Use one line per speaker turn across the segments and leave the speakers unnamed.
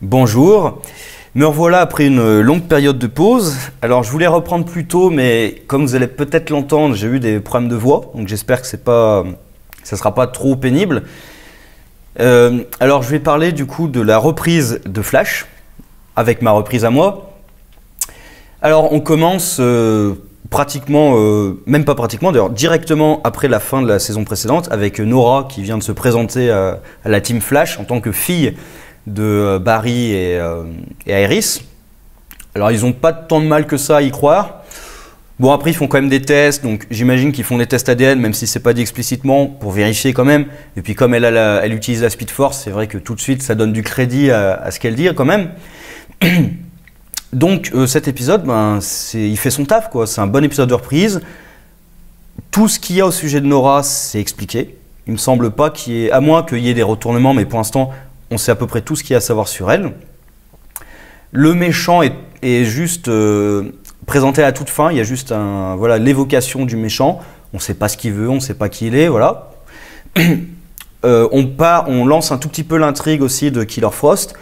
Bonjour, me revoilà après une longue période de pause. Alors je voulais reprendre plus tôt, mais comme vous allez peut-être l'entendre, j'ai eu des problèmes de voix, donc j'espère que ça ne sera pas trop pénible. Alors je vais parler du coup de la reprise de Flash, avec ma reprise à moi. Alors on commence pratiquement, même pas pratiquement, d'ailleurs directement après la fin de la saison précédente, avec Nora qui vient de se présenter à la Team Flash en tant que fille de Barry et Iris. Alors ils n'ont pas tant de mal que ça à y croire. Bon, après ils font quand même des tests, donc j'imagine qu'ils font des tests ADN, même si c'est pas dit explicitement, pour vérifier quand même. Et puis comme elle utilise la Speed Force, c'est vrai que tout de suite ça donne du crédit à ce qu'elle dit quand même. Donc cet épisode, il fait son taf, quoi. C'est un bon épisode de reprise. Tout ce qu'il y a au sujet de Nora, c'est expliqué. Il me semble pas qu'il y ait, à moins qu'il y ait des retournements, mais pour l'instant on sait à peu près tout ce qu'il y a à savoir sur elle. Le méchant est juste présenté à la toute fin. Il y a juste voilà, l'évocation du méchant. On ne sait pas ce qu'il veut, on ne sait pas qui il est. Voilà. On lance un tout petit peu l'intrigue aussi de Killer Frost.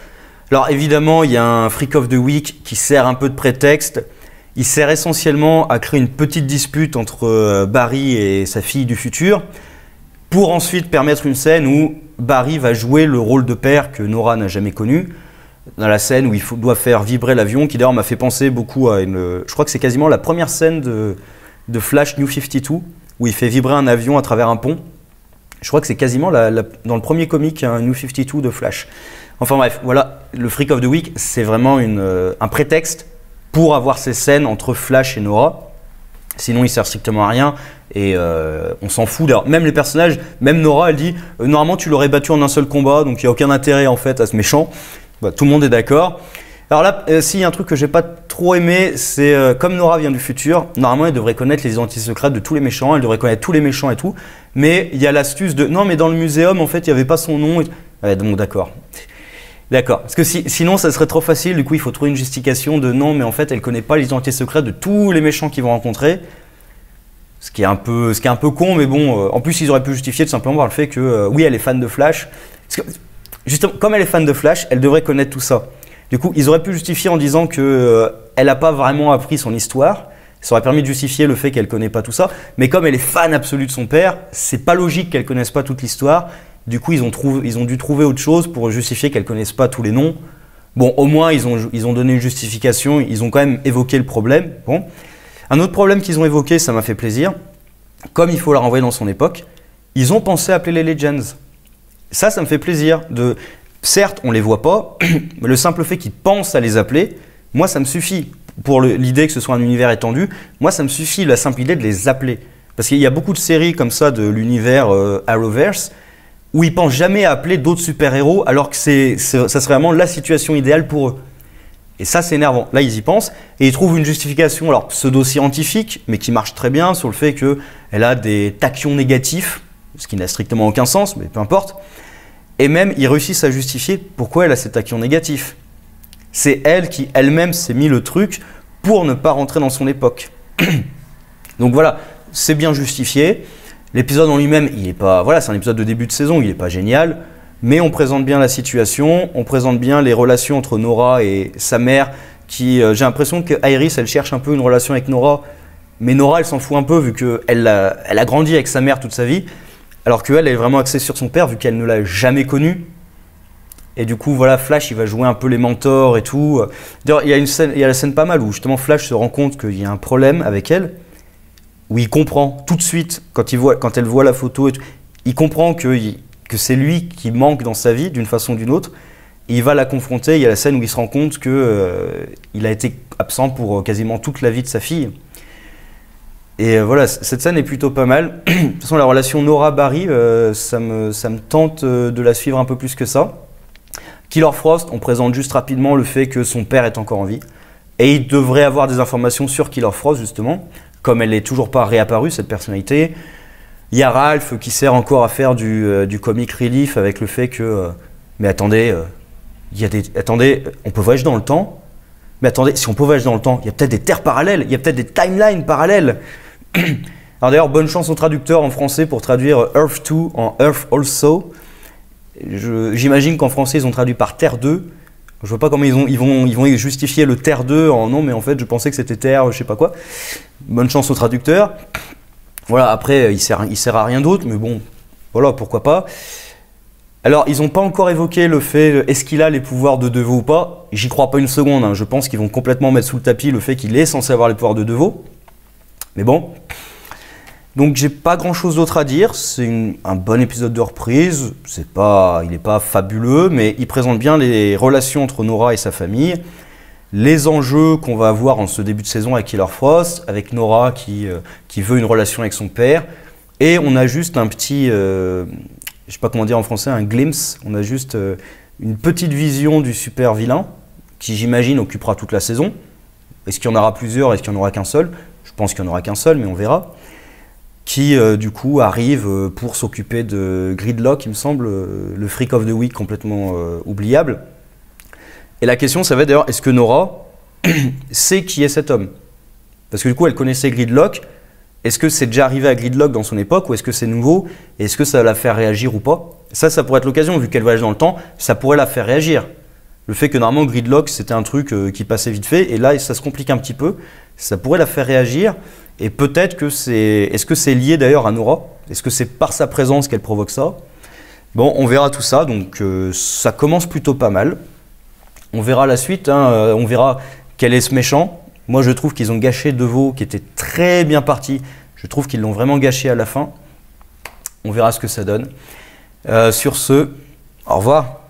Alors évidemment, il y a un Freak of the Week qui sert un peu de prétexte. Il sert essentiellement à créer une petite dispute entre Barry et sa fille du futur, pour ensuite permettre une scène où Barry va jouer le rôle de père que Nora n'a jamais connu, dans la scène où il doit faire vibrer l'avion, qui d'ailleurs m'a fait penser beaucoup à une... Je crois que c'est quasiment la première scène de Flash New 52, où il fait vibrer un avion à travers un pont. Je crois que c'est quasiment dans le premier comic, New 52 de Flash. Enfin bref, voilà, le Freak of the Week, c'est vraiment un prétexte pour avoir ces scènes entre Flash et Nora. Sinon, il sert strictement à rien et on s'en fout. D'ailleurs, même les personnages, même Nora, elle dit normalement tu l'aurais battu en un seul combat, donc il n'y a aucun intérêt en fait à ce méchant. Bah, tout le monde est d'accord. Alors là, s'il y a un truc que j'ai pas trop aimé, c'est comme Nora vient du futur, normalement elle devrait connaître les identités secrètes de tous les méchants, elle devrait connaître tous les méchants et tout, mais il y a l'astuce de non mais dans le muséum en fait il n'y avait pas son nom. Ouais, donc d'accord. D'accord, parce que sinon ça serait trop facile, du coup il faut trouver une justification de non mais en fait elle connaît pas les identités secrètes de tous les méchants qu'ils vont rencontrer. Ce qui est un peu con, mais bon, en plus ils auraient pu justifier tout simplement par le fait que oui elle est fan de Flash. Parce que, justement, comme elle est fan de Flash, elle devrait connaître tout ça. Du coup ils auraient pu justifier en disant que elle n'a pas vraiment appris son histoire. Ça aurait permis de justifier le fait qu'elle connaît pas tout ça. Mais comme elle est fan absolue de son père, c'est pas logique qu'elle connaisse pas toute l'histoire. Du coup, ils ont dû trouver autre chose pour justifier qu'elles ne connaissent pas tous les noms. Bon, au moins, ils ont donné une justification, ils ont quand même évoqué le problème. Bon. Un autre problème qu'ils ont évoqué, ça m'a fait plaisir. Comme il faut la renvoyer dans son époque, ils ont pensé à appeler les Legends. Ça me fait plaisir. Certes, on ne les voit pas, mais le simple fait qu'ils pensent à les appeler, moi, ça me suffit. Pour l'idée que ce soit un univers étendu, moi, ça me suffit, la simple idée de les appeler. Parce qu'il y a beaucoup de séries comme ça de l'univers Arrowverse, où ils pensent jamais à appeler d'autres super-héros alors que ça serait vraiment la situation idéale pour eux. Et ça, c'est énervant. Là, ils y pensent et ils trouvent une justification, alors pseudo-scientifique, mais qui marche très bien sur le fait qu'elle a des tachyons négatifs, ce qui n'a strictement aucun sens, mais peu importe. Et même, ils réussissent à justifier pourquoi elle a ces tachyons négatifs. C'est elle qui, elle-même, s'est mis le truc pour ne pas rentrer dans son époque. Donc voilà, c'est bien justifié. L'épisode en lui-même, il est pas, voilà, c'est un épisode de début de saison, il n'est pas génial, mais on présente bien la situation, on présente bien les relations entre Nora et sa mère, qui, j'ai l'impression que Iris, elle cherche un peu une relation avec Nora, mais Nora, elle s'en fout un peu vu qu'elle a grandi avec sa mère toute sa vie, alors qu'elle est vraiment axée sur son père vu qu'elle ne l'a jamais connu. Et du coup, voilà, Flash, il va jouer un peu les mentors et tout. D'ailleurs, il y a la scène pas mal où justement Flash se rend compte qu'il y a un problème avec elle, où il comprend tout de suite, quand elle voit la photo, il comprend que c'est lui qui manque dans sa vie d'une façon ou d'une autre. Et il va la confronter, il y a la scène où il se rend compte qu'il a été absent pour quasiment toute la vie de sa fille. Et voilà, cette scène est plutôt pas mal. De toute façon, la relation Nora-Barry, ça me tente de la suivre un peu plus que ça. Killer Frost, on présente juste rapidement le fait que son père est encore en vie. Et il devrait avoir des informations sur Killer Frost, justement. Comme elle n'est toujours pas réapparue, cette personnalité. Il y a Ralph qui sert encore à faire du comic relief avec le fait que mais attendez, attendez, on peut voyager dans le temps. Mais attendez, si on peut voyager dans le temps, il y a peut-être des terres parallèles, il y a peut-être des timelines parallèles. Alors d'ailleurs, bonne chance au traducteur en français pour traduire Earth 2 en Earth Also. J'imagine qu'en français, ils ont traduit par Terre 2. Je vois pas comment ils vont justifier le Terre 2 en non, mais en fait, je pensais que c'était Terre, je sais pas quoi. Bonne chance au traducteur. Voilà, après, il sert à rien d'autre, mais bon, voilà, pourquoi pas. Alors, ils n'ont pas encore évoqué le fait, est-ce qu'il a les pouvoirs de Devo ou pas? J'y crois pas une seconde, hein. Je pense qu'ils vont complètement mettre sous le tapis le fait qu'il est censé avoir les pouvoirs de Devo. Mais bon. Donc, j'ai pas grand-chose d'autre à dire. C'est un bon épisode de reprise. Il n'est pas fabuleux, mais il présente bien les relations entre Nora et sa famille. Les enjeux qu'on va avoir en ce début de saison avec Killer Frost, avec Nora qui veut une relation avec son père. Et on a juste un petit... je sais pas comment dire en français, un glimpse, on a juste une petite vision du super vilain qui j'imagine occupera toute la saison. Est-ce qu'il y en aura plusieurs, est-ce qu'il n'y en aura qu'un seul? Je pense qu'il n'y en aura qu'un seul, mais on verra. Qui du coup arrive pour s'occuper de Gridlock, il me semble, le Freak of the Week complètement oubliable. Et la question ça va être d'ailleurs, est-ce que Nora sait qui est cet homme? Parce que du coup elle connaissait Gridlock. Est-ce que c'est déjà arrivé à Gridlock dans son époque ou est-ce que c'est nouveau? Et est-ce que ça va la faire réagir ou pas? Ça pourrait être l'occasion, vu qu'elle voyage dans le temps, ça pourrait la faire réagir. Le fait que normalement Gridlock, c'était un truc qui passait vite fait, et là, ça se complique un petit peu. Ça pourrait la faire réagir, et peut-être que c'est... Est-ce que c'est lié d'ailleurs à Nora? Est-ce que c'est par sa présence qu'elle provoque ça? Bon, on verra tout ça, donc ça commence plutôt pas mal. On verra la suite, hein, on verra quel est ce méchant. Moi, je trouve qu'ils ont gâché Devo, qui était très bien parti. Je trouve qu'ils l'ont vraiment gâché à la fin. On verra ce que ça donne. Sur ce, au revoir.